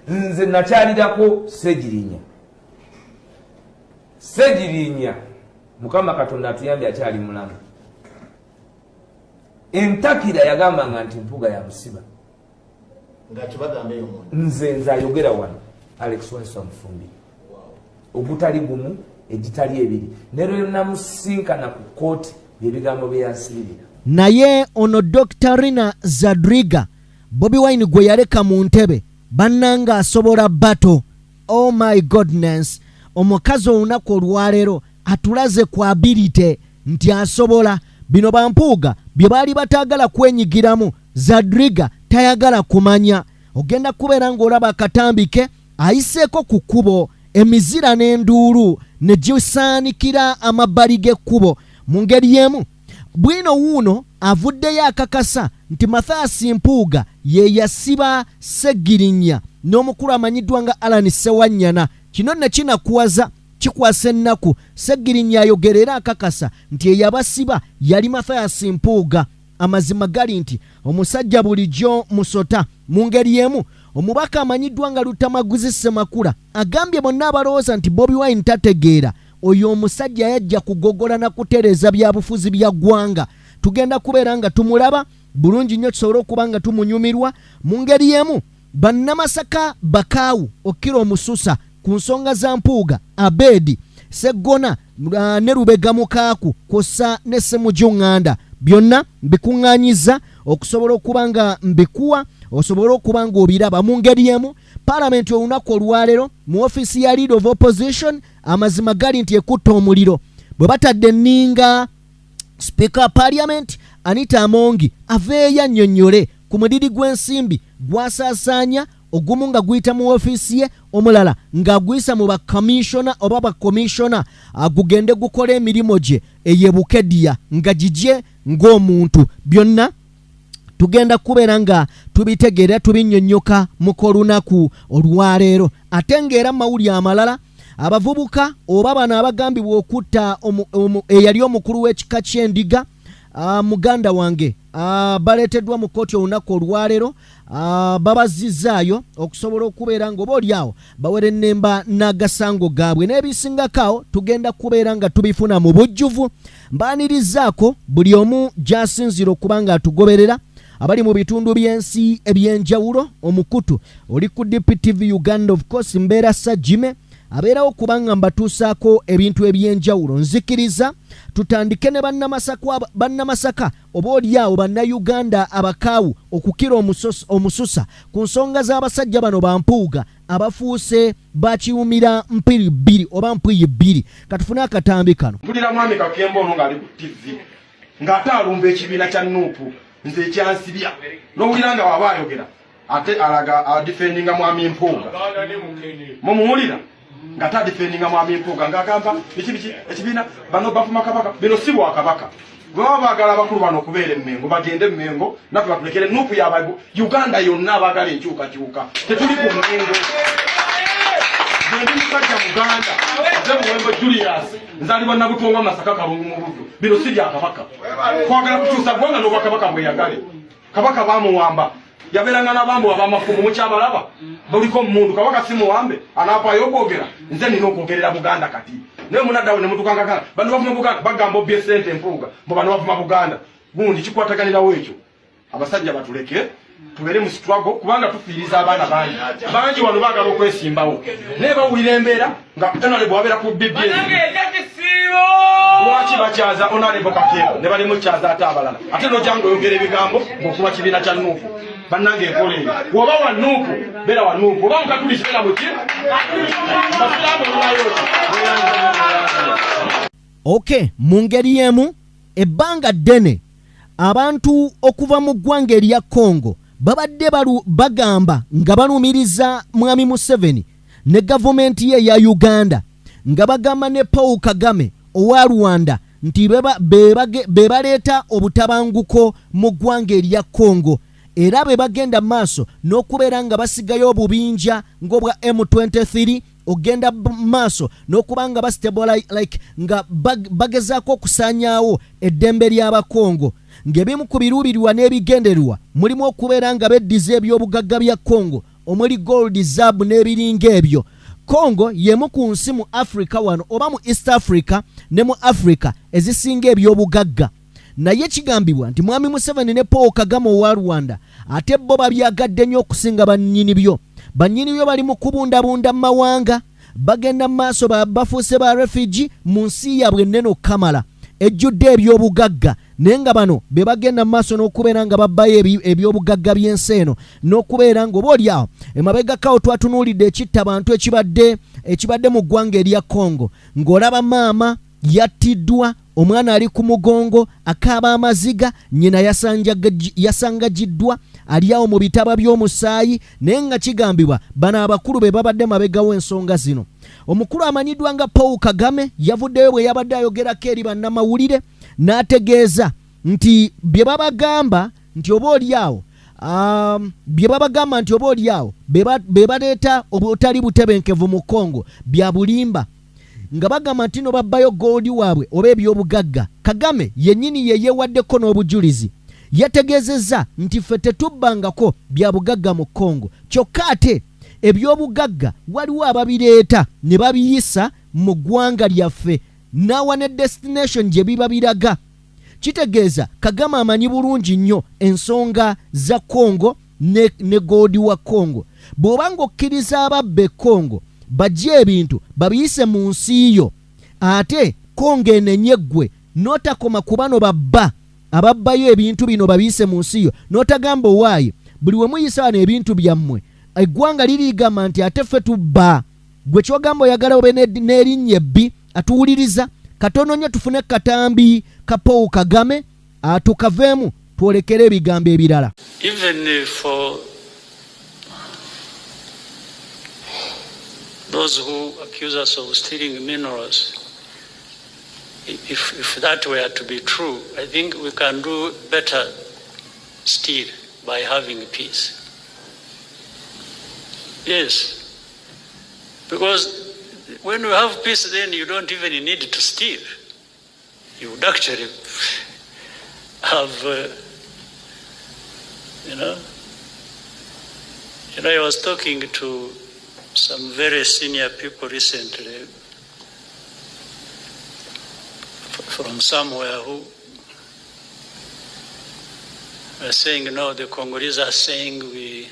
nze nakyalirako Ssegirinya Mukama Katonda atuyambye akyali mulamu. Entakira yagamba nti Mpuuga ya musiba. Nze ayogera wano Alex Mufumbi. Obutali gumu egitali ebiri. Nero namusinkana ku kooti ebigambo bye yansirira. Naye ono Dr. Rina Zadriga Bobi Wine gwe yaleka mu ntebe bannanga asobola bato. Oh my goodness. Omukazi olunaku olwaleero atulaze ku ability nti asobola bino Mpuuga bye baali bataagala kwenyigiramu Zadriga tayagala kumanya. Ogenda kubeera ng'olaba akatambike ayiseeko ku kkubo emizira n'enduulu ne gisaanikira amabbali g'ekkubo mu ngeri y'emu. Bwino wuuno avuddeyo akakasa nti Mathias Mpuuga ye yasiba Ssegirinya n'omukulu amanyiddwa nga Alan Ssewanyana. Kino ne kinakuwaza kikwasa ennaku Ssegirinya ayogerera akakasa nti eyabasiba yali Mathias Mpuuga. Amazima gali nti omusajja bulijjo musota mu ngeri y'emu. Omubaka amanyiddwa nga Lutamaguzi Ssemakula agambye bonna abalowooza nti Bobi Wine tategeera oyo omusajja yajja kugogola na kutereeza byabufuzi bya ggwanga. Tugenda kubeera nga tumulaba bulungi nnyo tusobole okuba nga tumunyumirwa mu ngeri y'emu. Bannamasaka bakaawu okkira omususa ku nsonga za Mpuuga Abedi Sseggona ne Lubega Mukaaku kosa ne Ssemujunganda byonna mbikuŋŋaanyiza okusobola okuba nga mbikuwa osobola okuba nga obiraba mu ngeri y'emu. Parliament olunaku olwaleero mu office ya Leader of Opposition amazima gali nti ekutta omuliro bwe batadde nninga Speaker Parliament Anita Amongi aveeyo annyonnyole ku mudidi gw'ensimbi gwasaasaanya ogumu nga guyita mu office ye omulala nga guyisa mu bakomishona oba bakomishona agugende gukola emirimu gye eyebukedya nga gijje ng'omuntu. Byonna tugenda kubeera nga tubitegeera tubinnyonnyoka mu kolunaku olwaleero. Ate ng'era mawuli amalala abavubuka oba bano abagambibwa okutta eyali omukulu w'ekika ky'endiga muganda wange baleeteddwa mu kooti olunaku olwaleero babazizaayo okusobola okubeera nga oba oliawo bawere ennemba n'agasango gaabwe n'ebisingakaawo tugenda kubeera nga tubifuna mu bujjuvu. Mbaanirizaako buli omu gy'asinzira okuba nga atugoberera abali mu bitundu by'ensi eby'enjawulo. Omukutu oli ku DPTV Uganda of course Mbeera Sajime abeerawo kubanga mbatuusaako ebintu eby'enjawulo. Nzikiriza tutandike ne bannamasaka oba oliawo bannayuganda abakaawu okukira omususa ku nsonga z'abasajja bano Mpuuga abafuuse bakiwumira mpiri bbiri oba mpuyi bbiri. Katufune akatambi kano. Mpulira mwami Kakembo ono ng'ali ku TV ng'ate alumba ekibiina kya Nuupu nze ekyansibya n'owulira nga waba ayogera ate alaga adifendinga mwami Mpuuga mumuwulira ng'ate adifendinga mwami Mpuuga ng'agamba ekibiina bano bafuma kabaka bino si bwa kabaka bwe baba baagala abakulu bano okubeera emmengo bagende emmengo naffe batulekere Nuupu yabago Uganda yonna abaagala enkyukakyuka tetuli ku mmengo. Ndi musajja Muganda nze Muwembe Julius nzalibwa Nabutongo Masaka Kalungu mu Buddu bino si bya kabaka kwagala kukyusa ggwanga n'obwakabaka bweyagale. Kabaka bamuwamba yabeeranga n'abambu ab'amafumu mukyabalaba buliko mundu kabaka si muwambe anaapaayo okwogera nze nina okwogerera Buganda kati naye munaddawe ne mutukangakana bano bafuma Buganda bagamba obbye ssente Mpuuga mbu bano bafuma Buganda gundi kikwataganirawo ekyo. Abasajja batuleke tubeere mu struggle kubanga tufiiriza abaana bangi wano baagala okwesimbawo naye bawulira embeera nga Honorable bwabeera ku BBN lwaki bakyaza Honorable Kakembo ne bali mukyaza ate abalala ate nojanga oyogera ebigambo ng'okuba kibiina kya Nuupu bannange enkola eyo bw'oba wa Nuupu beera wa Nuupu oba mukatulisi beera muki basiramu olwayoti. Okay, mu ngeri y'emu ebbanga ddene abantu okuva mu ggwanga erya Congo babadde bagamba nga balumiriza mwami Museveni ne gavumenti ye ya Uganda nga bagamba ne Paul Kagame owa Rwanda nti bebaleeta obutabanguko mu ggwanga erya Congo era bagenda maaso n'okubeera nga basigayo obubinja ng'obwa M23 ogenda maaso n'okuba nga like nga bagezaako okusaanyaawo eddembe ly'Abakongo ng'ebimu ku biruubirirwa n'ebigendererwa mulimu okubeera nga beddiza eby'obugagga bya Congo omuli gold, zaabu n'ebiringa ebyo. Congo yemu ku nsi mu Africa wano oba mu East Africa ne mu Africa ezisinga ebyobugagga. Naye kigambibwa nti Mwami Museveni ne Paul Kagame owa Rwanda ate bo babyagadde nnyo okusinga bannyini byo. Bannyini byo bali mu kubundabunda mu mawanga, bagenda mu maaso bafuuse ba refugee mu nsi yaabwe ennene okukamala ejjudde ebyobugagga, naye nga bano be bagenda mu maaso n'okubeera nga babbayo ebyobugagga by'ensi eno n'okubeera nga obaolyawo emabegakawo twatunuulidde ekittabantu ekibadde mu ggwanga erya Congo, ng'olaba maama yattiddwa, omwana ali ku mugongo akaaba amaziga, nnyina yasangagiddwa ali awo mu bitaba by'omusaayi, naye nga kigambibwa bano abakulu be babadde mabegawo ensonga zino. Omukulu amanyiddwa nga Paul Kagame yavuddeyo bwe yabadde ayogerako eri bannamawulire n'ategeeza nti bye babagamba nti obaolyawo be baleeta obutali butebenkevu mu Congo bya bulimba, nga bagamba nti no babbayo gold waabwe oba ebyobugagga. Kagame yennyini ye yeewaddeko n'obujulizi, yategeezezza nti ffe tetubbangako bya bugagga mu Congo, kyokka ate ebyobugagga waliwo ababireeta ne babiyisa mu ggwanga lyaffe n'awa ne destination gye biba biraga. Kitegeeza Kagame amanyi bulungi nnyo ensonga za Congo ne gold wa Congo. Bw'oba ng'okkiriza ababbe Congo bajje ebintu babiyise mu nsi yo, ate Congo enenye ggwe n'otakoma ku bano ababbayo ebintu bino babiyise mu nsi yo, n'otagamba owaayi buli we muyisa wano ebintu byammwe eggwanga lirigamba nti ate ffe tubba, gwe kyogamba oyagala obe n'erinnya ebbi atuwuliriza. Katono nnyo tufune katambi ka Paul Kagame tukaveemu twolekere ebigambo ebirala. Even for those who accuse us of stealing minerals, if that were to be true, I think we can do better still by having peace. Yes, because when you have peace, then you don't even need to steal. You would actually have, I was talking to some very senior people recently from somewhere who were saying, the Congolese are saying we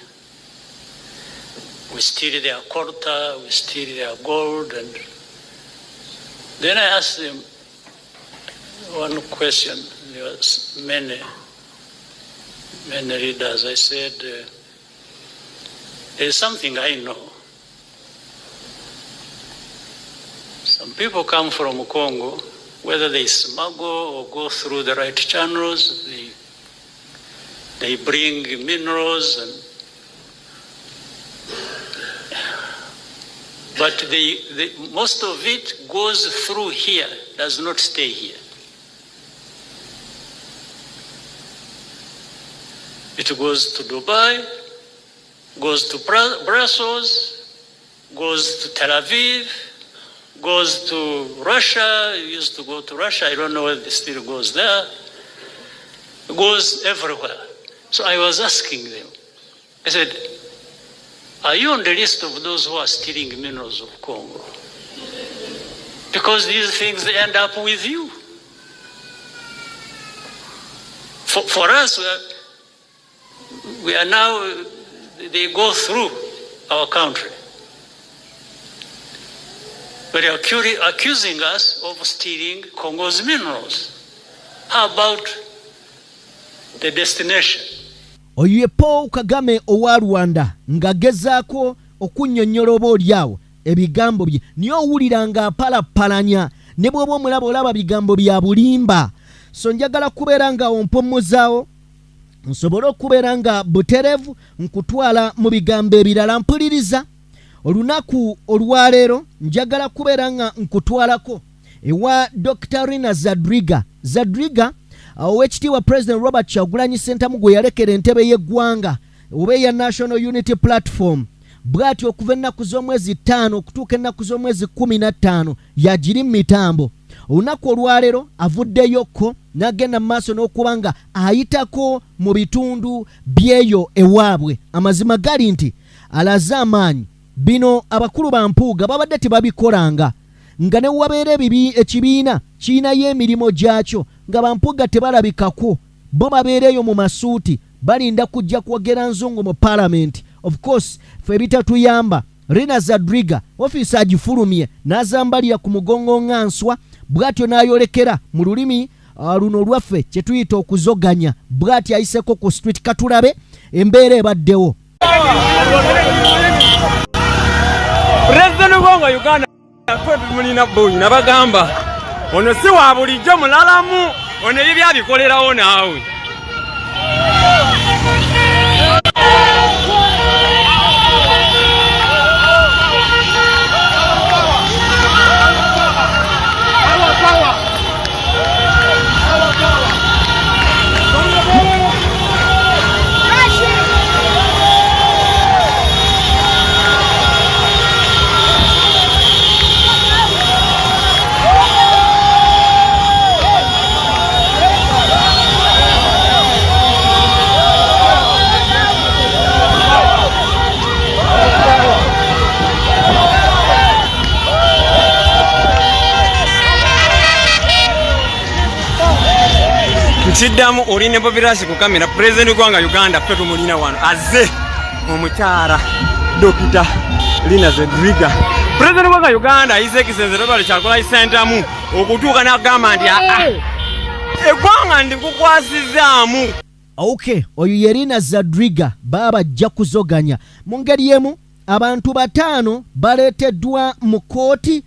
steal their quota, we steal their gold. And then I asked them one question. There was many leaders. I said, there's something I know. Some people come from Congo, whether they smuggle or go through the right channels, they bring minerals but most of it goes through here, does not stay here. It goes to Dubai, goes to Brussels, goes to Tel Aviv, goes to Russia. It used to go to Russia. I don't know whether it still goes there. It goes everywhere. So I was asking them, I said, are you on the list of those who are stealing minerals of Congo? Because these things end up with you. For us, we are now, they go through our country. But they are accusing us of stealing Congo's minerals. How about the destination? Oye Paul Kagame owa Rwanda ngagezaako okunnyonnyola obaolyawo ebigambo bye niyo owulira nga apalapalanya ne bw'oba omulaba olaba bigambo bya bulimba. So njagala kubeera nga ompommuzaawo nsobole okubeera nga buterevu nkutwala mu bigambo ebirala. Mpuliriza olunaku olwaleero njagala kubeera nga nkutwalako ewa Dr. Zadriga owekitiibwa President Robert Kyagulanyi Ssentamu gwe yalekera entebe y'eggwanga oba eya National Unity Platform bw'atyo okuva ennaku z'omwezi 5 okutuuka ennaku z'omwezi 15 yagiri mu mitambo. Olunaku olwaleero avuddeyoko n'agenda mu maaso n'okuba nga ayitako mu bitundu by'eyo ewaabwe. Amazima gali nti alaze amaanyi bino abakulu ba Mpuuga babadde tebabikolanga nga ne wabeera ekibiina kirinayo emirimu gyakyo nga ba Mpuuga tebalabikako bo babeereyo mu masuuti balinda kujja kwogera nzungu mu parliament. Of course ffe bitatuyamba. Rina Zadriga ofiisi agifulumye n'azambalira ku mugongo ng'answa bw'atyo n'ayolekera mu lulimi luno lwaffe kye tuyita okuzoganya bw'atyo ayiseko ku street. Katulabe embeera ebaddewo. President Congo Uganda mulina boyi nabagamba ono si wa bulijjo mulalamu ono ebyo abikolerawo naawe. Nsiddamu oline Bobirasi ku kamera President gwanga Uganda ffe tumulina wano azze omukyala Dr. Rina Zadriga. President gwanga Uganda izekisenze totali kyakola isentamu okutuuka n'agamba nti eggwanga ndikukwasizaamu. Okay, oyo ye Rina Zadriga baba jja kuzoganya mu ngeri emu. Abantu 5 baleeteddwa mu kooti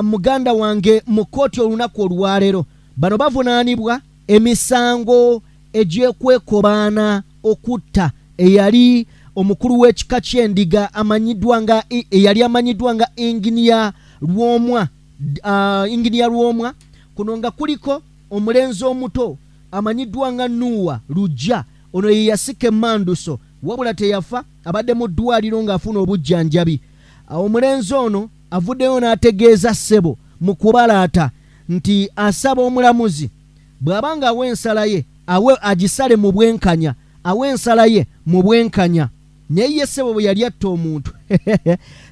muganda wange mu kooti olunaku olwaleero. Bano bavunaanibwa emisango egyekwekobaana okutta eyali omukulu w'ekika ky'endiga eyali amanyiddwa nga inginiya Lwomwa. Kuno nga kuliko omulenzi omuto amanyiddwa nga Nuwa Lujja. Ono ye yasika emmanduso wabula teyafa, abadde mu ddwaliro ng'afuna obujjanjabi. Omulenzi ono avuddeyo n'ategeeza ssebo mu kubalaata nti asaba omulamuzi bw'abanga awe ensala ye agisale mu bwenkanya, awe ensala ye mu bwenkanya. Naye ye ssebo bwe yali atta omuntu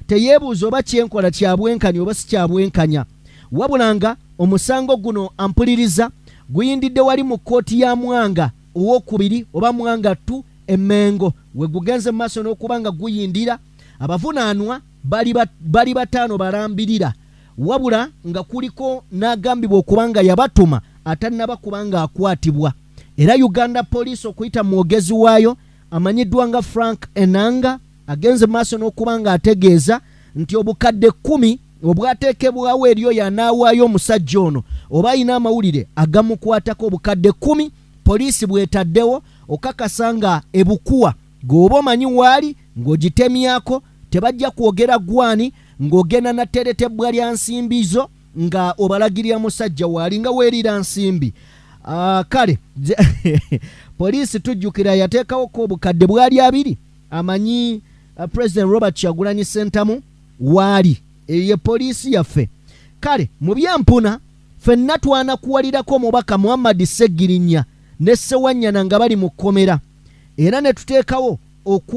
teyeebuuza oba kyenkola kya bwenkanya oba si kya bwenkanya. Wabula nga omusango guno ampuliriza guyindidde wali mu kkooti ya Mwanga owookubiri oba Mwanga 2 Emmengo we gugenze mu maaso n'okuba nga guyindira. Abavunaanwa bali 5 balambirira, wabula nga kuliko n'agambibwa okuba nga yabatuma atannaba kuba nga akwatibwa. Era Uganda Police okuyita mwogezi waayo amanyiddwa nga Frank Enanga agenze mu maaso n'okuba nga ategeeza nti obukadde 10 obwateekebwawo eryo yanaawaayo omusajja ono oba ayina amawulire agamukwatako. Obukadde 10 poliisi bwetaddewo okakasa nga ebukuwa g'oba omanyi waali ng'ogitemyako tebajja kwogera gwani ng'ogenda na teretebwa lya nsimbizo nga obalagirira musajja waali nga weerira nsimbi. Kale poliisi tujjukira yateekawo ko obukadde bwali 2 amanyi President Robert Kyagulanyi Ssentamu waali ye poliisi yaffe. Kale mu byampuna ffenna twanakuwalirako omubaka Hon.Ssegirinya ne Ssewanyana nga bali mu kkomera, era ne tuteekawo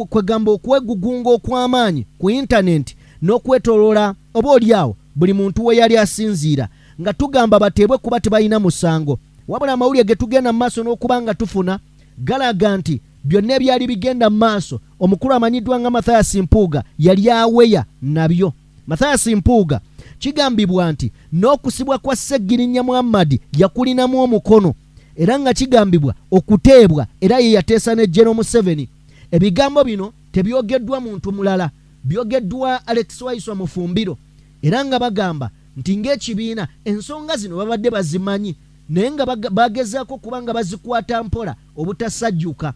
kwegamba okwegugunga okw'amaanyi ku intaneti n'okwetoloola oba oliawo buli muntu we yali asinziira nga tugamba bateebwe kuba tebalina musango. Wabula amawulire ge tugenda mu maaso n'okuba nga tufuna galaga nti byonna ebyali bigenda mu maaso omukulu amanyiddwa nga Mathias Mpuuga yali aweya nabyo. Mathias Mpuuga kigambibwa nti n'okusibwa kwa Ssegirinya Muhammad yakulinamu omukono, era nga kigambibwa okuteebwa era ye yateesa ne General Museveni. Ebigambo bino tebyogeddwa muntu mulala, byogeddwa Alex Waiswa Mufumbiro, era nga bagamba nti ng'ekibiina ensonga zino babadde bazimanyi naye nga bagezaako kubanga bazikwata mpola obutasajjuka.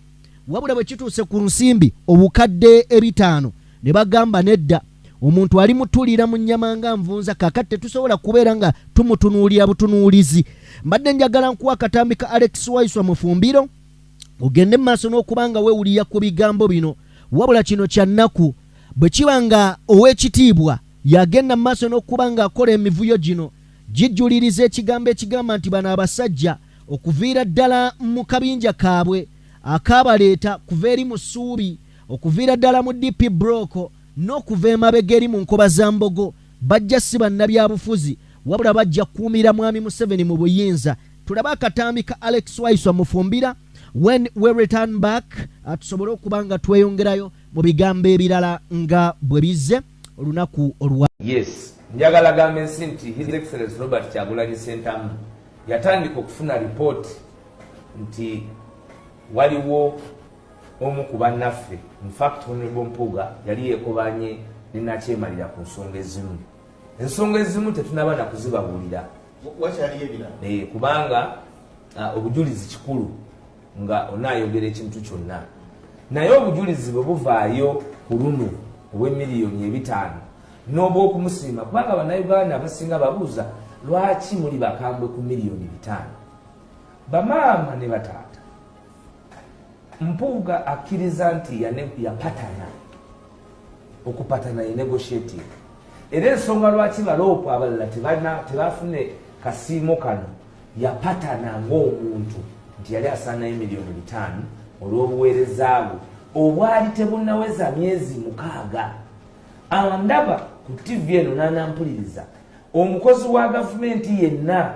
Wabula bwe kituuse ku nsimbi obukadde 5 ne bagamba nedda omuntu ali mutulira mu nnyama nga nvunza, kakati tetusobola kubeera nga tumutunuulira butunuulizi. Mbadde njagala nkuwa akatambi ka Alex Waiswa Mufumbiro ogende mu maaso n'okuba nga weewulira ku bigambo bino. Wabula kino kya nnaku bwe kiba nga ow'ekitiibwa yagenda mu maaso n'okuba nga akola emivuyo gino gijjuliriza ekigambo ekigamba nti bano abasajja okuviira ddala mu kabinja kaabwe akaabaleeta kuva eri mu ssuubi okuviira ddala mu DP Broko n'okuva emabega eri mu nkoba za Mbogo bajja si bannabyabufuzi wabula bajja kuumira mwami Museveni mu buyinza. Tulaba akatambi ka Alex Waiswa Mufumbira. When we return back tusobole okuba nga tweyongerayo mu bigambo ebirala nga bwe bizze olunaku olwa. Yes, njagala gambe nti His Excellency Robert Kyagulanyi Ssentamu yatandika okufuna report nti waliwo omu ku bannaffe, in fact Honorable Mpuuga yali yeekobanye ne Nakyemalira ku nsonga ezimu. Ensonga ezimu tetunaba na kuzibabuulira kubanga obujulizi kikulu nga onaayogera ekintu kyonna, naye obujulizi bwe buvaayo ku luno obw'emiliyoni 5 n'oba okumusiima, kubanga bannayuganda abasinga babuuza lwaki muli bakambwe ku miliyoni 5. Bamaama ne bataata, Mpuuga akkiriza nti yapatana okupatana ye negotiating, era ensonga lwaki baloopa abalala tebafune kasiimo kano, yapatana ng'omuntu nti yali asaanayo miliyoni 5 olw'obuweereza bwe obwali tebunnaweza myezi 6. Andaba ku TV eno n'anampuliriza omukozi wa gavumenti yenna,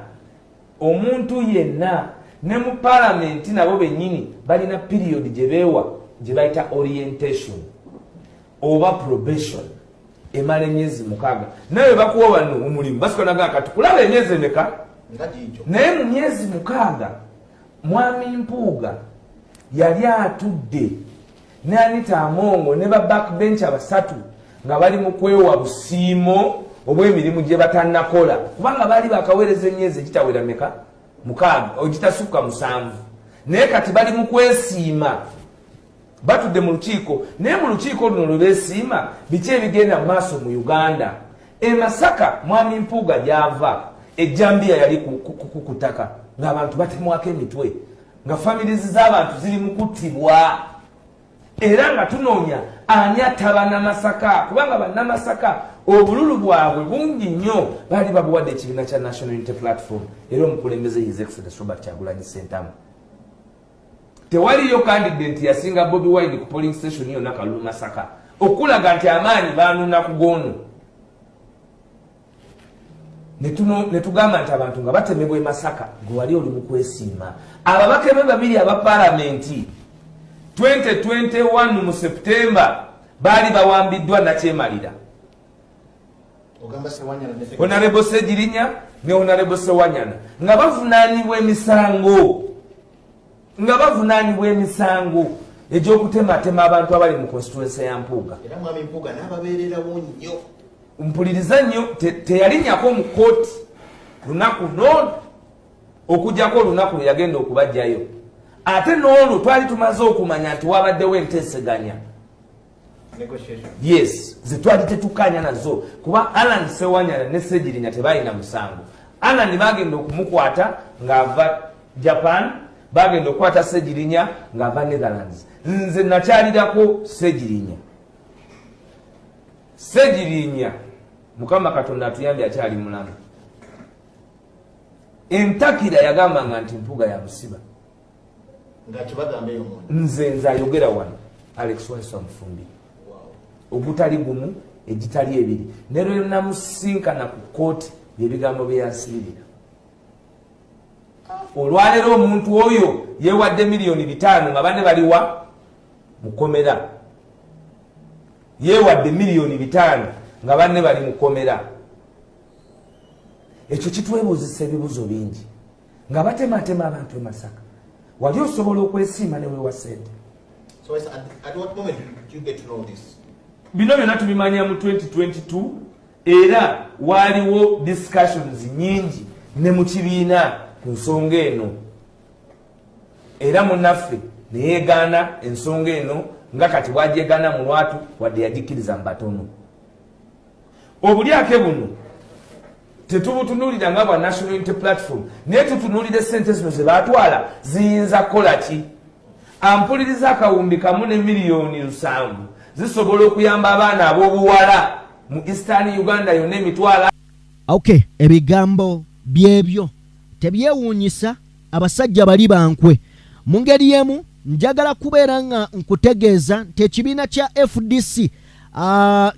omuntu yenna ne mu parliament nabo bennyini balina period gye beewa gye bayita orientation oba probation emala emyezi 6. naye bakuwa wano omulimu basikonaga kati kulaba emyezi emeka, naye mu myezi 6 mwami Mpuuga yali atudde ne Anita Amongo ne ba backbench abasatu nga bali mu kwewa busiimo obw'emirimu gye batannakola, kubanga baali bakaweereza emyezi egitawera meka 6 ogitasukka 7, naye kati bali mu kwesiima batudde mu lukiiko. Naye mu lukiiko luno lwe beesiima biki ebigenda mu maaso mu Uganda. Masaka mwami Mpuuga gy'ava ejjambiya yali ku ttaka ng'abantu batemwako emitwe, nga families z'abantu ziri mu kuttibwa, era nga tunoonya ani attaba Namasaka, kubanga bannamasaka obululu bwabwe bungi nnyo baali babuwadde ekibiina kya National Unity Platform era omukulembeze His Excellency Robert Kyagulanyi Ssentamu. Tewaliyo candidate yasinga Bobi Wine ku polling station yonna Kalulu Masaka okulaga nti amaanyi baanuna ku gono. Ne tugamba nti abantu nga batemebwa Masaka gwe wali oli mu kwesiima. Ababaka be babiri aba palamenti 2021 mu September baali bawambiddwa Nakyemalira, Honorable Ssegirinya ne Honorable Ssewanyana nga bavunaanibwa emisango egy'okutematema abantu abali mu constituency ya Mpuuga. Era mwami Mpuuga n'ababeererawo nnyo. Mpuliriza nnyo, teyalinnyako mu kooti lunaku n'olwo okugjako olunaku lwe yagenda okubajjayo. Ate n'olwo twali tumaze okumanya nti wabaddewo enteeseganya. Yes, ze twali tetukkaanya nazo kuba Alan Ssewanyana ne Ssegirinya tebalina musango. Alan bagenda okumukwata ng'ava Japan, bagenda okukwata Ssegirinya ng'ava Netherlands. Nze nakyalirako Ssegirinya Mukama Katonda atuyambye akyali mulamu. Entakira yagambanga nti Mpuuga ya musiba. Nze ayogera wano Alex Waiswa Mufumbira. Ogutali gumu egitali ebiri. Ne lwe namusinkana ku kooti ebigambo bye yansibirira. Olwaleero omuntu oyo yeewadde miliyoni 5 nga banne baliwa mukomera. Yeewadde miliyoni 5 nga banne bali mukomera. Ekyo kitwebuuzisa ebibuzo bingi nga batematema abantu Masaka. Wali osobola okwesiima ne weewa ssente. So at what moment did you get to know this? Bino byonna tubimanya mu 2022 era waliwo discussions nyingi ne mu kibiina ku nsonga eno, era munnaffe ne yeegaana ensonga eno nga kati bw'agyegaana mu lwatu wadde yagikkiriza mu batono. Obulyake buno tetubutunuulira nga bwa National Unity Platform, naye tutunuulira ssente zino ze baatwala ziyinza kukola ki? Ampuliriza akawumbi kamu ne miliyoni 7 zisobola okuyamba abaana ab'obuwala mu Eastern Uganda yonna emitwala. Okay, ebigambo byebyo tebyewuunyisa abasajja bali bankwe. Mu ngeri y'emu njagala kubeera nga nkutegeeza nti ekibiina kya FDC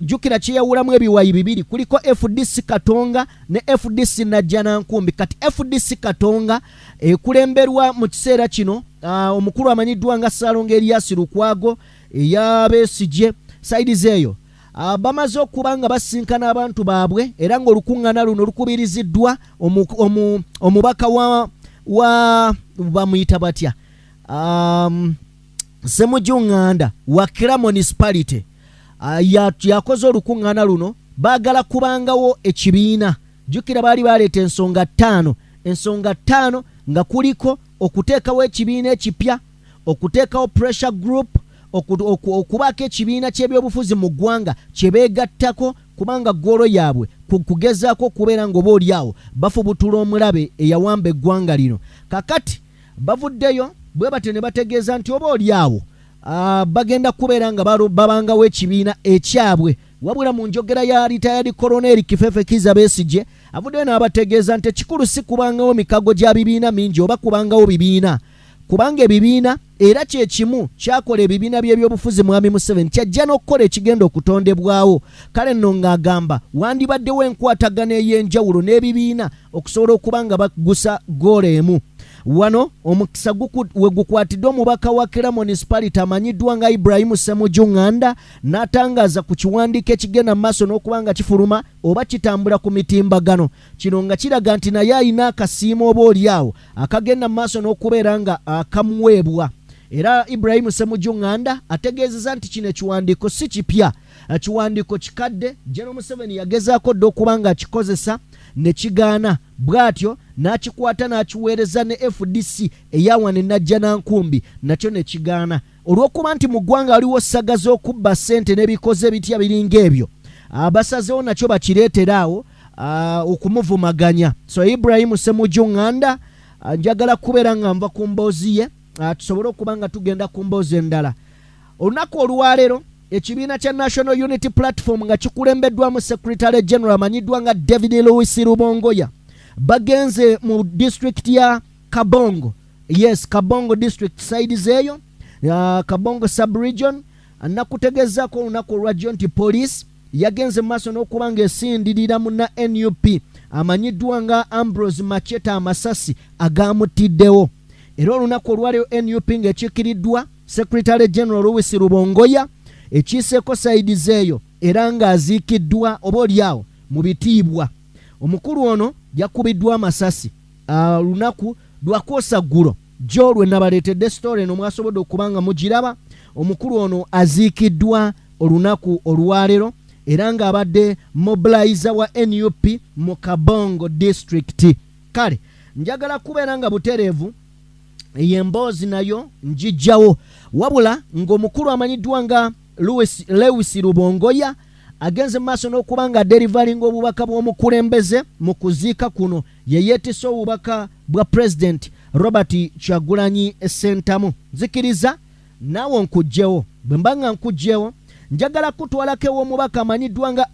jukira kyeyawulamu ebiwayi bibiri, kuliko FDC Katonga ne FDC Najjanankumbi. Kati FDC Katonga ekulemberwa mu kiseera kino omukulu amanyiddwa nga Ssaalongo Erias Lukwago eya Besigye saidiz eyo bamaze okuba nga basinkana abantu baabwe, era ng'olukuŋŋaana luno lukubiriziddwa omubaka wa bamuyita batya Ssemujjuŋŋanda wa Kira Municipality yakoze olukuŋŋaana luno. Baagala kubangawo ekibiina. Jjukira baali baleeta ensonga ttaano nga kuliko okuteekawo ekibiina ekipya, okuteekawo pressure group, okubaako ekibiina ky'ebyobufuzi mu ggwanga kye beegattako, kubanga ggoolo yaabwe kugezaako okubeera ng'oba oliawo bafubutula omulabe eyawamba eggwanga lino. Kakati bavuddeyo bwe batyo ne bategeeza nti oba oliawo bagenda kubeera nga babangawo ekibiina ekyabwe. Wabula mu njogera ya retired Colonel Kifefe Kizza Besigye avuddeyo n'abategeeza nti ekikulu si kubangawo mikago gya bibiina mingi oba kubangawo bibiina, kubanga ebibiina era kye kimu kyakola ebibiina by'ebyobufuzi Mwami Museveni kyajja n'okukola ekigenda okutondebwawo. Kale nno ng'agamba wandibaddewo enkwatagana ey'enjawulo n'ebibiina okusobola okuba nga bagusa goolo emu. Wano omukisa we gukwatiddwa omubaka wa Kira Municipality amanyiddwa nga Ibrahim Ssemujjuŋŋanda n'atangaza ku kiwandiiko ekigenda mu maaso n'okuba nga kifuluma oba kitambula ku mitimbagano. Kino nga kiraga nti naye alina akasiimo oba oliawo akagenda mu maaso n'okubeera nga akamuweebwa. Era Ibrahim Ssemujjuŋŋanda ategeezeza nti kino ekiwandiiko si kipya, ekiwandiiko kikadde. General Museveni yagezaako dda okuba nga akikozesa ne kigaana, bw'atyo n'akikwata n'akiweereza ne FDC eyawane Najjanankumbi nakyo ne kigaana. Olw'okuba nti mu ggwanga waliwo ssaga z'okubba ssente n'ebikoze bitya biringa ebyo, basazewo nakyo bakireetera awo okumuvumaganya. So Ibrahim Ssemujjuŋŋanda njagala kubeera nga nva ku mboozi ye tusobole okuba nga tugenda ku mboozi endala. Olunaku olwaleero ekibiina kya National Unity Platform nga kikulembeddwamu Secretary General amanyiddwa nga David Louis Rubongoya bagenze mu district ya Kabongo. Yes, Kabongo district sides eyo, Kabongo sub-region. Nakutegezaako olunaku olwajjo nti police yagenze mu maaso n'okuba nga esindirira munna NUP amanyiddwa nga Ambrose Macheta amasasi agamutiddewo. Era olunaku olwaleero NUP ng'ekiikiriddwa Secretary General Louis Rubongoya ekiiseeko sides eyo era ng'aziikiddwa oba oliawo mu bitiibwa. Omukulu ono yakubiddwa amasasi lunaku lwakoosa ggulo. Jo lwe nabaleetedde story eno mwasobodde okuba nga mugiraba. Omukulu ono aziikiddwa olunaku olwaleero era ng'abadde mobilizer wa NUP mu Kabongo district. Kale njagala kubeera nga butereevu ey'emboozi nayo njijjawo, wabula ng'omukulu amanyiddwa nga Lewis Rubongoya agenze maaso n'okuba nga derivalinga obubaka bw'omukulembeze mu kuziika kuno ye yeetisse obubaka bwa President Robert Kyagulanyi Ssentamu. Nzikiriza naawe nkugjewo. Bwe mba nga nkugjewo njagala kutwalako ew'omubaka amanyiddwa nga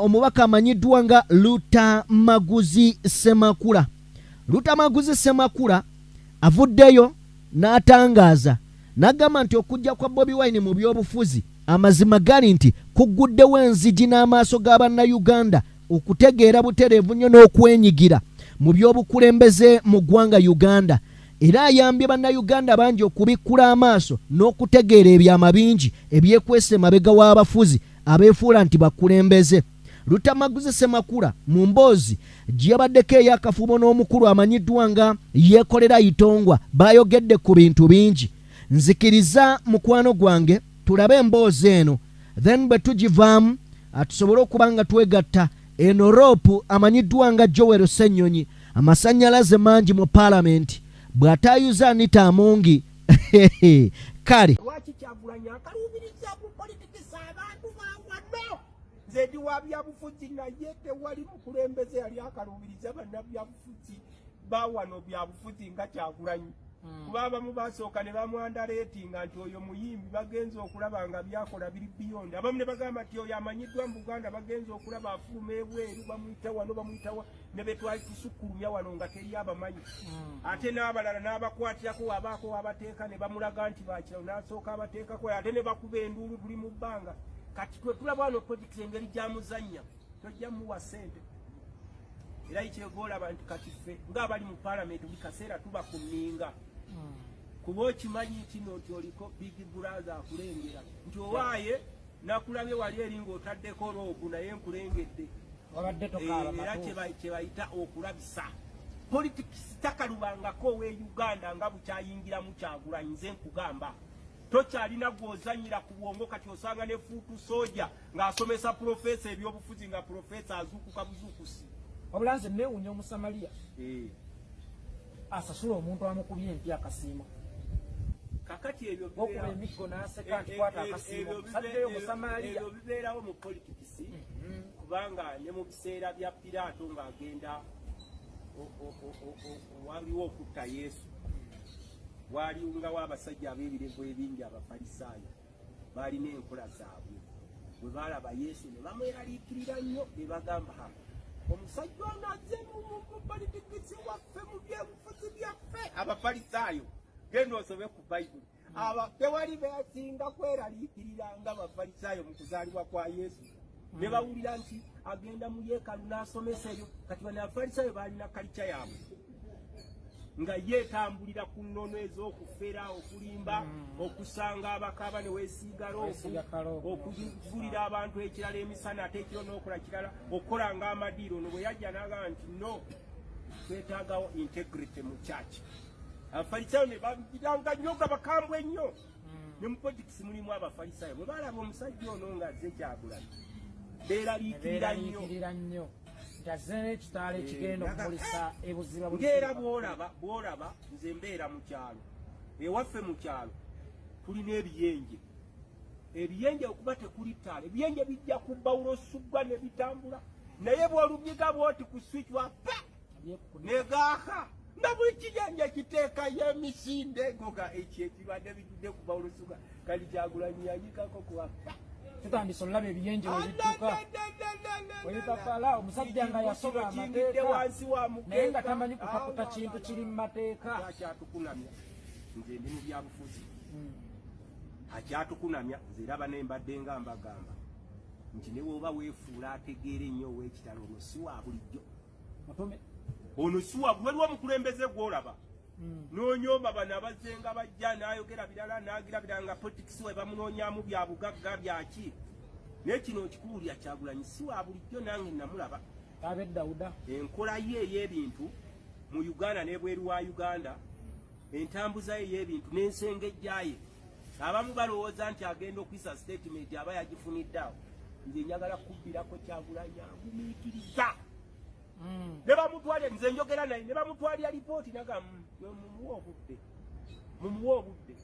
omubaka amanyiddwa nga Lutamaguzi Ssemakula. Lutamaguzi Ssemakula avuddeyo n'atangaaza n'agamba nti okujja kwa Bobi Wine mu byobufuzi amazima gali nti kugguddewo enzigi n'amaaso g'Abannayuganda okutegeera butereevu nnyo n'okwenyigira mu by'obukulembeze mu ggwanga Uganda. Era ayambye Bannayuganda bangi okubikkula amaaso n'okutegeera ebyama bingi ebyekwese emabega w'abafuzi abeefuula nti bakulembeze. Lutamaguzi Ssemakula mu mboozi gye yabaddeko ey'akafubo n'omukulu amanyiddwa nga yeekolera Itongwa baayogedde ku bintu bingi. Nzikiriza mukwano gwange tulabe emboozi eno, then bwe tugivaamu tusobole okuba nga twegatta eno roopu amanyiddwa nga Joel Ssennyonyi amasannyalaze mangi mu Parliament bw'ataayuza Anita Amongi. Kale lwaki Kyagulanyi akaluubiriza ku politikisa abantu bawano zedi wa byabufuzi naye tewali mukulembeze yali akaluubiriza bannabyabufuzi bawano byabufuzi nga Kyagulanyi. kuba abamu basooka ne bamwandareetinga nti oyo muyimbi bagenze okulaba nga byakola biri biyonde. Abamu ne bagamba nti oyo amanyiddwa mu Buganda bagenze okulaba afuluma ebweru bamuyita wano bamuyitawa ne betwali tusukkulumya wano nga teri abamanyi. Ate n'abalala n'abakwatirako wabaako wabateeka ne bamulaga nti bakirawo n'asooka abateekako ate ne bakuba enduulu tuli mu bbanga. Kati twe tulaba wano politics engeri gy'amuzannya tojja muwa ssente. Era ikyegoola abantu kati ffe ng'abali mu parliament buli kaseera tuba ku nninga. Kuba okimanyi kino nti oliko big brother akulengera nti owaaye nakulabye wali eri ng'otaddeko roobu naye nkulengedde. Era kye bayita okulabisa. Politics takalubangako ow'e Uganda nga bukyayingiramu Kyagulanyi nze nkugamba. Tokyalina gw'ozannyira ku bwongo kati osanga ne fuutu soja ng'asomesa profesa ebyobufuzi nga profesa azuukuka buzuukusi. Wabula nze neewuunya Omusamaliya asasula omuntu amukubye empya akasiimo. Kakati ebyo okuba emiggo n'aseka nti kwata akasiimo saddeyo Omusamaliya. Ebyo bibeerawo mu politics kubanga ne mu biseera bya Piraato ng'agenda waliwo okutta Yesu. Waliwo abasajja ab'ebirevu ebingi Abafalisaayo baalina enkola zaabwe. Bwe baalaba Yesu ne bamweraliikirira nnyo ne bagamba omusajja ono azze mu politics waffe mu byebufuzi byaffe. Abafalisaayo genda osobe ku Bayibuli. Tewali beesinga kweraliikirira nga Abafalisaayo mu kuzaalibwa kwa Yesu. Ne bawulira nti agenda mu yeekaalu n'asomesa ebyo. Kati bano Abafalisaayo baalina kalica yaabwe nga yeetambulira ku nnono ez'okufera okulimba okusanga abakaaba ne weesiiga loofu okuvulira abantu ekirala emisana ate ekiro n'okola kirala okukola ng'amadiiro. Ono bwe yajja n'agamba nti no twetaagawo integrity mu church. Abafalisaayo ne babigiranga nnyo nga bakambwe ennyo. Ne mu politics mulimu Abafalisaayo bwe baalaba omusajja ono ng'azze Kyagulanyi beeraliikirira nnyo. Ng'era bw'olaba nze mbeera mu kyalo. Ewaffe mu kyalo tulina ebiyenje. Ebiyenje okuba tekuli ttaala. Ebiyenje bijja kubba ulosuggwa ne bitambula. Naye bw'olubyiga bw'oti ku switch wappa ne gaaka. Nga buli kiyenje kiteekayo emisinde ngoga ekyo ekibadde bijjudde kubba ulosuggwa kali Kyagulanyi yanyikako ku wappa. Tutandise olaba ebiyenje webidduka. Webipapala omusajja nga yasoma amateeka naye nga tamanyi kukaputa kintu kiri mu mateeka. Akyatukunamya nze ndi mu byabufuzi. Akyatukunamya nze era bane mbadde nga mbagamba nti ne bw'oba weefuula ategeera ennyo ow'ekitalo ono si wa bulijjo. Ono si wa waliwo omukulembeze gw'olaba n'onyooma bano abazze nga bajja n'ayogera birala n'agira birala nga politics we bamunoonyaamu bya bugagga byaki. Naye kino okikuwulira Kyagulanyi si wa bulijjo nange namulaba. Abe Dawuda enkola ye ey'ebintu mu Uganda n'ebweru wa Uganda, entambuza ye ey'ebintu n'ensengejja ye. Abamu balowooza nti agenda okuyisa statement aba yagifuniddeawo. Nze njagala kubbirako Kyagulanyi agumiikiriza. Ne bamutwalira nze njogera naye ne bamutwalira lipooti naga mumuwa obudde.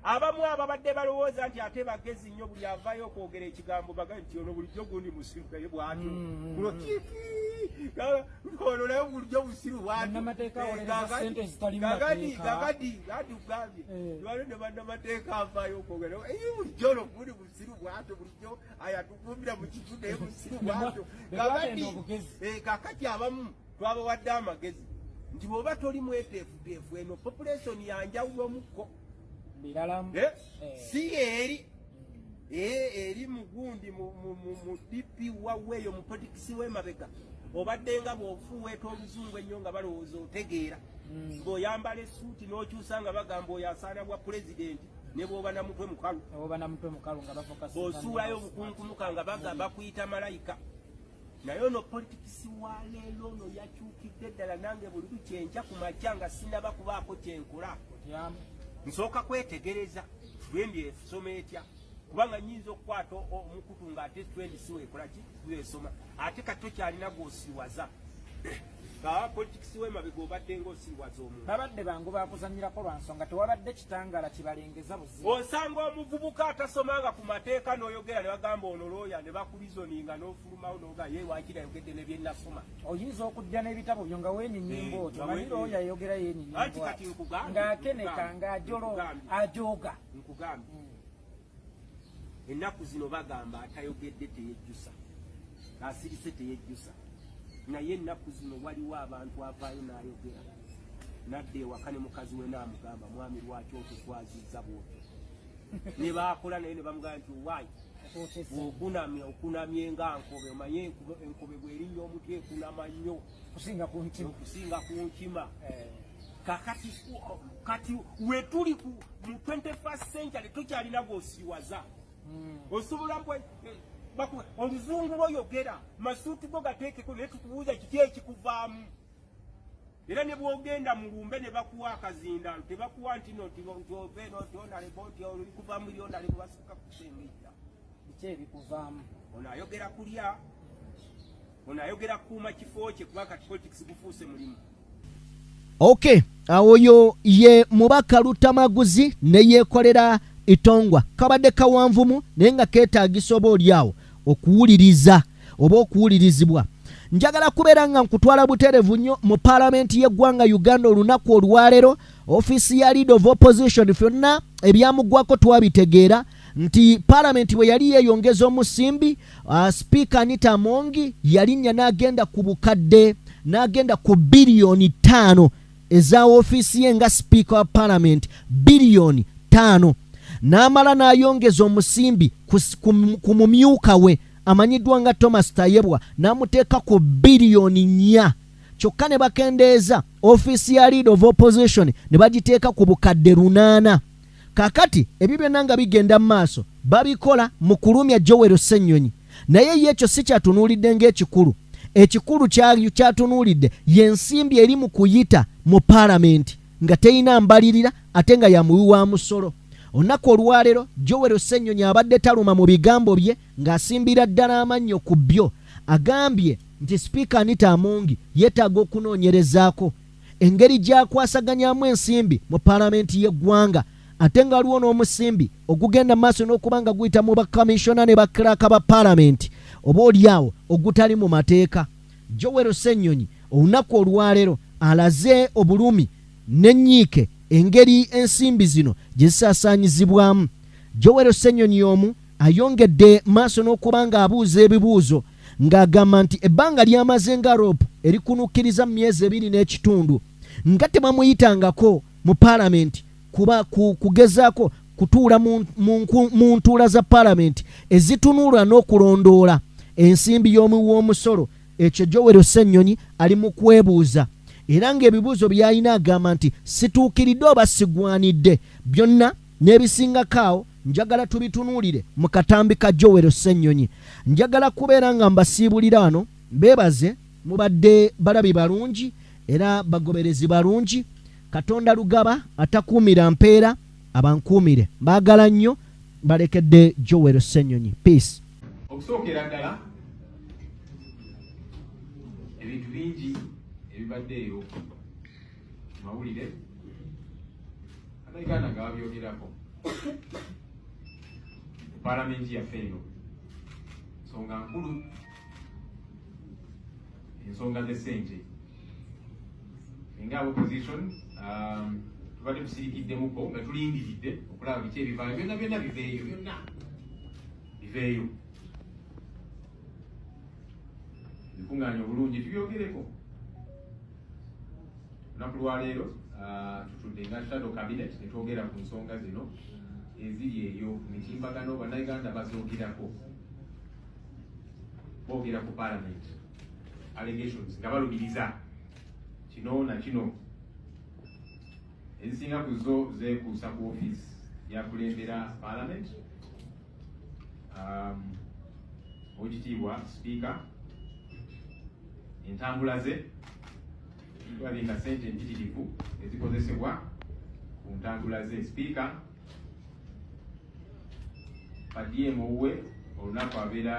Abamu ababadde balowooza nti ate bagezi nnyo buli avaayo okwogera ekigambo baga nti ono bulijjo gundi musiru naye bw'atyo. Kuno kiki ono naye bulijjo busiru bw'atyo. Gadi ugambye lwalo ne bannamateeka avaayo okwogera bulijjo ono gundi musiru bw'atyo bulijjo ayatukumbira mu kitu naye musiru bw'atyo. Kakati abamu twabawadde amagezi nti bw'oba toli mweteefuteefu eno population yanjawulomukko. Si eri mugundi mu DP waweeyo mu politics w'emabega obadde nga bw'ofuweeta oluzungu ennyo nga balowooza otegeera. Bw'oyambala essuuti n'okyusa nga bagamba oyo asaana bwa pulezidenti ne bw'oba na mutwe mukalu. Bw'osuulayo obukunkumuka nga bagamba kuyita malayika. Naye ono politics wa leero ono yakyukidde ddala nange buli lukyenkya ku makya nga sinaba kubaako kyenkola. Nsooka kwetegereza twendi esoma etya kubanga nyinza okukwata omukutu ng'ate twendi siweekola ki weesoma ate kati tokyalina gw'osiwaza politics wemabega obadde ng'osiibwaza omuntu babadde bangu bakuzanyirako lwa nsonga tewabadde kitangala kibalengeza buzibu osanga omuvubuka atasomanga ku mateeka n'oyogera ne bagamba ono looya ne bakurizoninga n'ofulumawo n'oga ye waakiri ayogedde ne byennasoma oyinza okujja n'ebitabo byo nga weenyinyimba otyo manyi looya ayogera yeenyinyimba anti kati nkugambye ng'akeneka ng'ajooga nkugambye ennaku zino bagamba atayogedde teyejjusa asirise teyejjusa naye ennaku zino waliwo abantu avaayo n'ayogera nadde ewaka ne mukazi we n'amugamba mwami lwaki otutwazizza bwotyo ne baakola naye ne bamugamba nti waayi okunamye nga nkobe omanye enkobe bw'erinnya omutwe ekunama nnyo kusinga ku nkima kati wetuli mu 21st century tokyalina gw'osiiwaza osobola oluzungu lwoyogera masuuti go gateekeko naye tukubuuza kiki ekikuvaamu era ne bwogenda mu lumbe ne bakuwa akazindalo tebakuwa nti notiobeeno tionalebo nti olikuvaamu lyonalebo basooka kusengejja biki ebikuvaamu ono ayogera kulya ono ayogera kukuuma kifo kye kuba kati politics gufuuse mulimu okay oyo ye mubaka Lutamaguzi ne yeekolera itongwa kabadde kawanvumu naye nga keetaagisa oba oliawo okuwuliriza oba okuwulirizibwa njagala kubeera nga nkutwala buterevu nnyo mu paalamenti y'eggwanga Uganda olunaku olwaleero ofiisi ya leader of opposition fyonna ebyamugwako twabitegeera nti paalamenti bwe yali yeeyongeza omusimbi speaker Anita Amongi yalinnya n'agenda ku bukadde n'agenda ku biliyoni 5 eza ofiisi ye nga speaker wa paalamenti biliyoni 5 n'amala n'ayongeza omusimbi ku mumyuka we amanyiddwa nga Thomas Tayebwa n'amuteeka ku biliyoni 4 kyokka ne bakendeeza ofiisi ya leader of opposition ne bagiteeka ku bukadde 8 kakati ebyo byonna nga bigenda mu maaso babikola mu kulumya Joel Ssennyonyi naye ye ekyo si kyatunuulidde ng'ekikulu ekikulu kyatunuulidde y'ensimbi eri mu kuyita mu paalamenti nga teyina mbalirira ate nga yamuwi wa musolo olunaku olwaleero Joel Ssennyonyi abadde taluma mu bigambo bye ng'asimbira ddala amannyo ku byo agambye nti sipiika Anita Amongi yeetaaga okunoonyerezaako engeri gy'akwasaganyamu ensimbi mu paalamenti y'eggwanga ate nga waliwo n'omusimbi ogugenda mu maaso n'okuba nga guyita mu bakamishona ne bakiraaka ba paalamenti oba oliawo ogutali mu mateeka Joel Ssennyonyi olunaku olwaleero alaze obulumi n'ennyiike engeri ensimbi zino gye zisaasaanyizibwamu Joel Ssennyonyi omu ayongedde maaso n'okuba ng'abuuza ebibuuzo ng'agamba nti ebbanga ly'amaze nga rope erikunukkiriza mu myezi 2.5 nga tebamuyitangako mu paalamenti kuba kugezaako kutuula mu ntuula za paalamenti ezitunuula n'okulondoola ensimbi y'omuwi w'omusolo ekyo Joel Ssennyonyi ali mu kwebuuza era ng'ebibuuzo by'alina agamba nti situukiridde oba sigwanidde byonna n'ebisingakaawo njagala tubitunuulire mu katambi ka Joel Ssennyonyi njagala kubeera nga mbasiibulira wano beebaze mubadde balabi balungi era bagoberezi balungi Katonda lugaba atakuumira mpeera abankuumire baagala nnyo balekedde Joel Ssennyonyi peace okusookera ddala ebintu bingi ebibaddeeyo mawulire Uganda nga babyogerako paalamenti yaffe eno ensonga nkulu ensonga z'essente nga opposition tubadde tusirikiddemuko nga tulindiridde okulaba biki ebivaayo byonna biveeyo bikuŋŋaanya obulungi tubyogereko olunaku lwaleero tutudde nga shadow cabinet ne twogera ku nsonga zino eziri eyo mitimbagano bannayuganda bazoogerako boogera ku parliament allegations nga balumiriza kino na kino ezisinga ku zo zeekuusa ku office yakulembera parliament owekitiibwa speaker entambula ze twalinga sente empitirivu ezikozesebwa ku ntambula ze speaker padiem owuwe olunaku abeera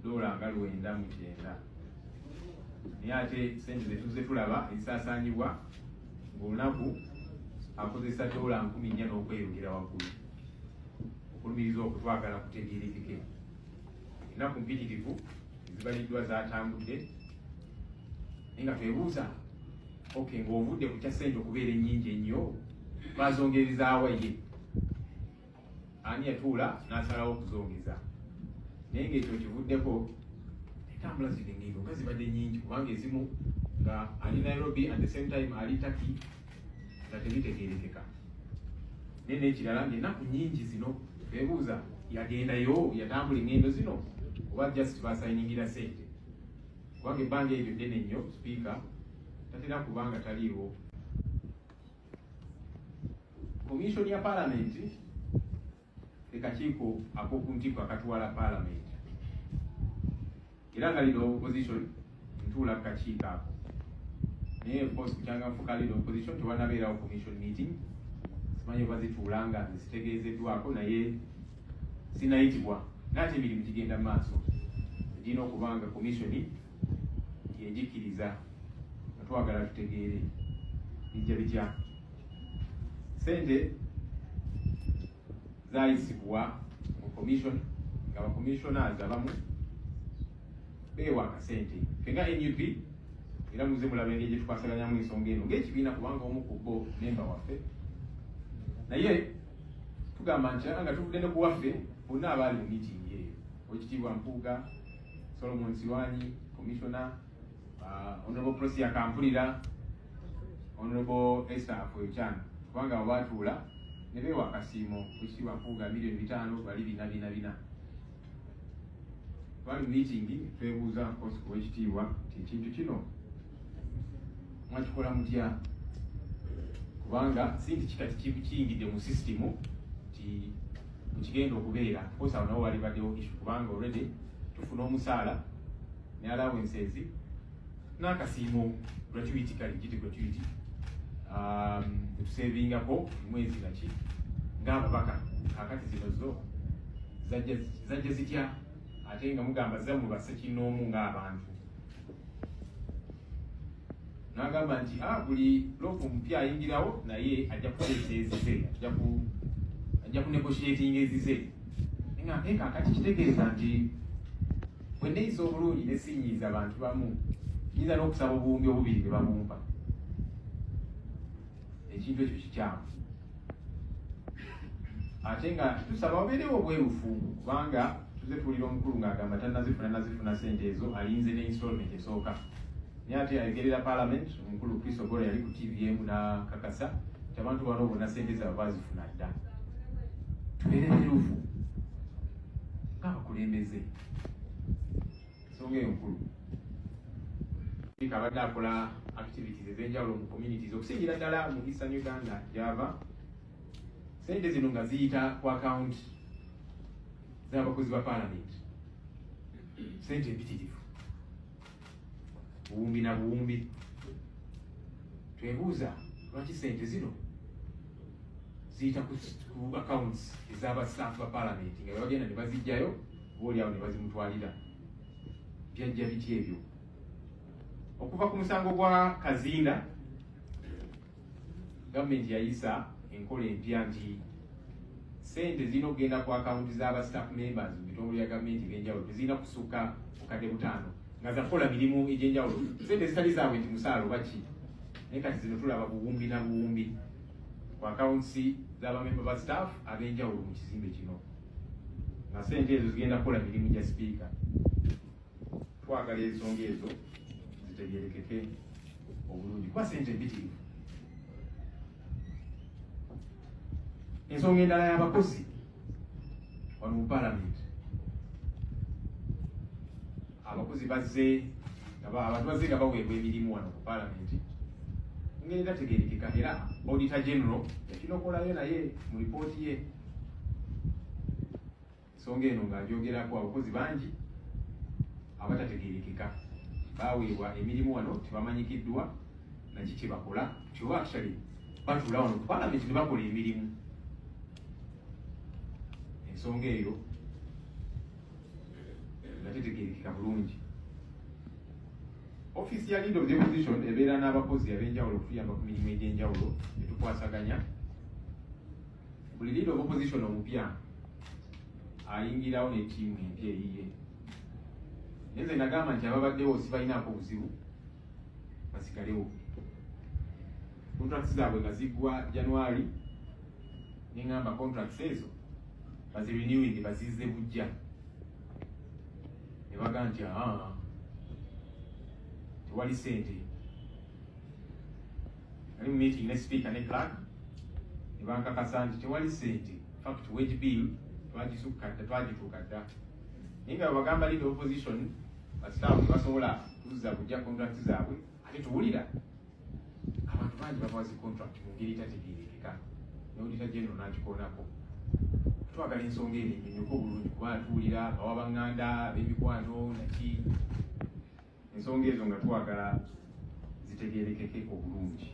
$900 naye ate sente zetuze tulaba ezisaasaanyibwa ng'olunaku akozesa $4,000 n'okweyongera waggulu okulumiriza okutwagala kutegeerekeke. Ennaku mpitirivu ezibaliddwa zatambudde naye nga twebuuza ng'ovudde ku kya ssente okubeera ennyingi ennyo bazongerezaawa ye ani yatuula n'asalawo okuzongeza, naye ng'ekyo kivuddeko entambula ziri ngendo nga zibadde nnyingi kubanga ezimu nga ali Nairobi at the same time ali Turkey nga tebitegeerekeka. Naye n'ekirala ng'ennaku nnyingi zino twebuuza yagendayo yatambula engendo zino oba just basayiningira ssente kubanga ebbanga eryo ddene nnyo sipiika tatera kubanga taliiwo. Komishoni ya Paalamenti ekakiiko ak'okuntikko akatwala Paalamenti era nga lino opposition ntuula ku kakiiko ako, naye of course kukyanga nfuka lino opposition tewanabeerawo commission meeting, simanyi oba zituula nga zitegeezeddwako naye sinayitibwa naate emirimu gigenda mu maaso egirina okubanga komishoni yegikiriza nga twagala tutegeere bijja bitya. Sente zayisibwa mu commission nga bakomissionazi abamu beewa akasente fenga NUP era muze mulaba engeri gye tukwasaganyamu ensonga eno ng'ekibiina kubanga omu ku bo memba waffe, naye tugamba nti nga tuvudde ne ku waffe bonna abaali mu meeting eyo Oweekitiibwa Mpuuga, Solomon Siwanyi, Commissioner, Honorable Prosia Kampulira, Honorable Esther Afoyokyana, kubanga abo baatuula ne beewa akasiimo Oweekitiibwa Mpuuga $5,000,000 bali 444. Bali meeting twebuuza kosi ku Oweekitiibwa nti ekintu kino mwakikola mutya kubanga sinti kikati kiyingidde mu sisitimu ti kigenda okubeera kosa awo nawo wali baddewo issue kubanga already tufuna omusaala ne allowances n'akasiimo gratuity kali giti gratuity tusavingako mwezi naki ng'ababaka kakati zino zo zajja zitya ate nga mugamba zammwe bassekinnoomu ng'abantu n'agamba nti buli loofu mpya ayingirawo naye ajja kuteesa ezize ajja kunegotiatinga ezize nga kakati kitegeeza nti bwe neeyisa obulungi ne sinyiiza abantu bamu nyinza n'okusaba obuwumbi obubiri ne babumpa ekintu ekyo kikyamu ate nga tusaba obeerewo obwerufu kubanga tuze tuwulira omukulu ng'agamba tanazifuna sente ezo alinze ne installment esooka naye ate ayogerera Parliament omukulu Kristo Gora yali ku TVM n'akakasa nti abantu bano bonna sente zaabwe bazifuna dda. Tubeere beerufu ng'abakulembeze ensonga eyo nkulu. Abadde akola activities ez'enjawulo mu communities okusingira ddala mu Eastern Uganda gy'ava, sente zino nga ziyita ku account z'abakozi ba Parliament, sente empitirivu buwumbi na buwumbi. Twebuuza lwaki sente zino ziyita ku accounts ez'aba staff ba Parliament nga bagenda ne bazijjayo boolyawo ne bazimutwalira, byajja biti ebyo. Okuva ku musango gwa Kazinda, gavumenti yayisa enkola empya nti sente zirina okugenda ku akawunti z'aba staff members mu bitongole bya gavumenti ebyenjawulo tezirina kusukka bukadde 5 nga zakola mirimu egy'enjawulo, sente zitali zaabwe nti musaala oba ki, naye kati zino tulaba buwumbi na buwumbi ku akawunti z'abamemba ba staff ab'enjawulo mu kizimbe kino, nga sente ezo zigenda kukola mirimu gya sipiika. Twagala ensonga ezo zitegeerekeke obulungi kuba sente empitirivu. Ensonga endala y'abakozi wano mu Parliament, abakozi bazze abantu bazze nga baweebwa emirimu wano mu Parliament ngeri etategeerekeka, era Auditor General yakinokolayo naye mu lipooti ye ensonga eno ng'agyogerako abakozi bangi abatategeerekeka baweebwa emirimu wano tebamanyikiddwa naki kye bakola, kyoba actually batuula wano ku Parliament ne bakola emirimu. Ensonga eyo nga tetegeerekeka bulungi. office ya leader of the opposition ebeera n'abakozi ab'enjawulo okutuyamba ku mirimu egy'enjawulo netukwasaganya. Buli leader of opposition omupya ayingirawo ne ttiimu empya eyiye. Nze nagamba nti ababaddewo sibalinaako buzibu basigalewo. Contracts zaabwe nga ziggwa January nengamba contracts ezo bazirenewing bazizze bujja. Ne baga nti tewali ssente. Ali mu meeting ne speaker ne clerk ne bankakasa nti tewali ssente. Fact wage bill twagituuka dda. Naye nga bagamba leader opposition basitaafu basobola kuzza bujja contracts zaabwe ate tuwulira abantu bangi babawazi contract mu ngeri etategeerekeka. N'auditor general n'agikoonako. Twagala ensonga eno ennyonyoke obulungi kuba tuwulira bawa baŋŋanda ab'emikwano naki ensonga ezo nga twagala zitegeerekeke obulungi.